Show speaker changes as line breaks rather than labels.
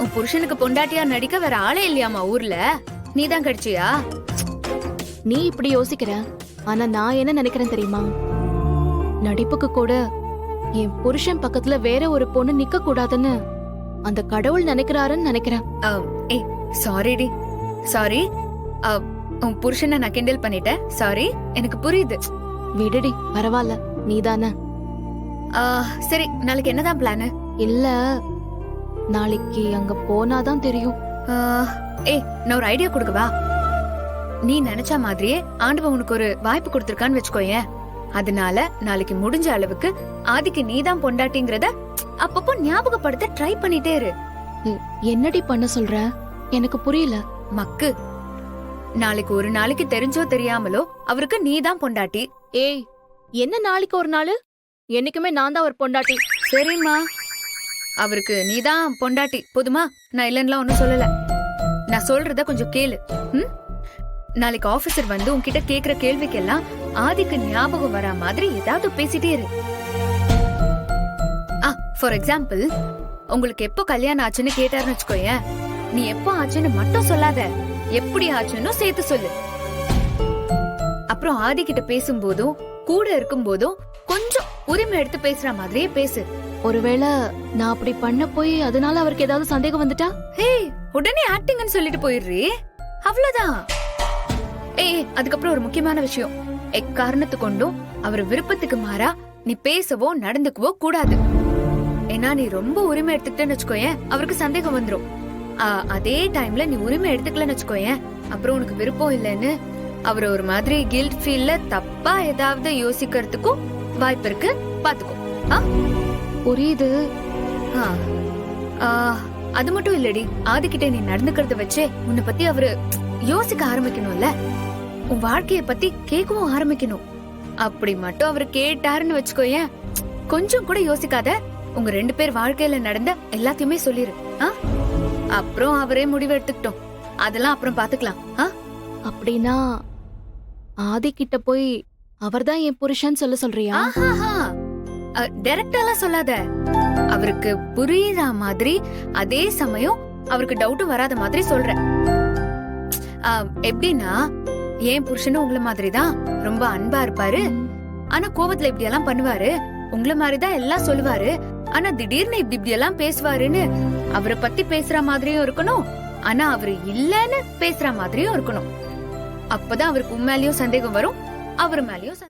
உன் புருஷனுக்கு பொண்டாட்டியா நடிக்க வேற ஆளே இல்லையாமா ஊர்ல? நீதான் கிடைச்சியா?
நீ இப்படி யோசிக்கிற, ஆனா நான் என்ன நினைக்கிறேன் தெரியுமா? நடிப்புக்கு கூட என் புருஷன் பக்கத்துல வேற ஒரு பொண்ணு நிக்க கூடாதுன்னு அந்த கடவுள் நினைக்கிறாருன்னு நினைக்கிறேன்.
ஏய் சாரிடி, சாரி. உன் புருஷனை நான் கிண்டல் பண்ணிட்டேன், சாரி. எனக்கு புரியுது.
விடுடி, பரவாயில்ல, நீதானே.
சரி, நாளைக்கு என்னதான் பிளான்?
இல்ல, நாளைக்கு அங்க போனாதான் தெரியும்.
ஏய், நான் ஒரு ஐடியா கொடுக்கவா? நீ நினைச்ச மாதிரியே ஆண்டவன் உனக்கு ஒரு வாய்ப்பு கொடுத்திருக்கான்னு வச்சுக்கோயேன். அதனால நாளைக்கு முடிஞ்ச அளவுக்கு ஆதிக்கு நீதான் பொண்டாட்டிங்கிறத அப்பப்போ ஞாபகப்படுத்த ட்ரை பண்ணிட்டே இரு.
என்னடி பண்ண சொல்ற? எனக்கு புரியல.
மக்கு, நாளைக்கு ஒரு நாளைக்கு தெரிஞ்சோ தெரியாமலோ அவருக்கு நீதான் பொண்டாட்டி.
ஏய், என்ன நாளைக்கு ஒரு நாள்? என்னைக்குமே நான் தான் ஒரு பொண்டாட்டி.
சரிம்மா, அவருக்கு நீதான் பொண்டாட்டி போதுமா? நான் இல்லன்னுலாம் ஒன்னும் சொல்லல. நான் சொல்றத கொஞ்சம் கேளு. நாளைக்கு ஆபீசர் வந்து உன்கிட்ட கேக்குற கேள்விக்கெல்லாம் ஆதிக்கு ஞாபகம் வரா மாதிரி ஏதாவது பேசிட்டே இரு. ஃபார் எக்ஸாம்பிள், உங்களுக்கு எப்போ கல்யாணம் ஆச்சுன்னு கேட்டாருன்னு வச்சுக்கோயேன், நீ எப்போ ஆச்சுன்னு மட்டும் சொல்லாத, எப்படி ஆச்சுன்னு சேர்த்து சொல்லு. அப்புறம் ஆதி கிட்ட பேசும்போதும் கூட இருக்கும் போதும் கொஞ்சம் உரிமை எடுத்து பேசுற மாதிரியே பேசு.
ஒருவேளை நான் அப்படி பண்ண போய் அதனால அவருக்கு ஏதாவது சந்தேகம் வந்துட்டா?
ஹேய், உடனே ஆக்டிங்னு சொல்லிட்டு போயிடுறீ, அவ்வளவுதான். ஏய், அதுக்கப்புறம் ஒரு முக்கியமான விஷயம், எக்காரணத்து கொண்டும் அவர் விருப்பத்துக்கு மாறா நீ பேசவோ நடந்துக்கவோ கூடாது. ஏன்னா நீ ரொம்ப உரிமை எடுத்துக்கிட்டேன்னு வச்சுக்கோயேன், அவருக்கு சந்தேகம் வந்துரும். அதே டைம்ல நீ உரிமை எடுத்துக்கலன்னு வச்சுக்கோயேன், அப்புறம் உனக்கு விருப்பம் இல்லைன்னு அவர் ஒரு மாதிரி கில்ட் ஃபீல்ல தப்பா ஏதாவது யோசிக்கிறதுக்கும் வாய்ப்பு இருக்கு, பாத்துக்கோ.
புரியுது.
அது மட்டும் இல்லடி, ஆதிக்கிட்ட நீ நடந்துக்கிறத வச்சே உன்னை பத்தி அவரு யோசிக்க ஆரம்பிக்கணும்ல, உன் வாழ்க்கைய பத்தி கேட்கவும் ஆரம்பிக்கணும். அப்படி மட்டும் அவரு கேட்டாருன்னு வச்சுக்கோயேன், கொஞ்சம் கூட யோசிக்காத உங்க 2 பேர் வாழ்க்கையில நடந்த எல்லாத்தையுமே சொல்லிரு. அப்புறம் அவரே முடிவு எடுத்துக்கிட்டோம், அதெல்லாம் அப்புறம் பாத்துக்கலாம்.
அப்படின்னா ஆதி கிட்ட போய் அவர்தான் என் புருஷன் சொல்ல சொல்றியா?
டைரக்டாலாம் சொல்லாத, அவருக்கு புரியுற மாதிரி, அதே சமயம் அவருக்கு டவுட்டும் வராத மாதிரி சொல்ற. எப்படின்னா, ஏன் புருஷனும் உங்களை மாதிரிதான் ரொம்ப அன்பா இருப்பாரு, ஆனா கோவத்துல இப்படி எல்லாம் பண்ணுவாரு, உங்களை மாதிரிதான் எல்லாம் சொல்லுவாரு, ஆனா திடீர்னு இப்படி எல்லாம் பேசுவாருன்னு அவரை பத்தி பேசுற மாதிரியும் இருக்கணும், ஆனா அவரு இல்லன்னு பேசுற மாதிரியும் இருக்கணும். அப்பதான் அவருக்கு உண்மையிலயும் சந்தேகம் வரும், அவர் மேலயும்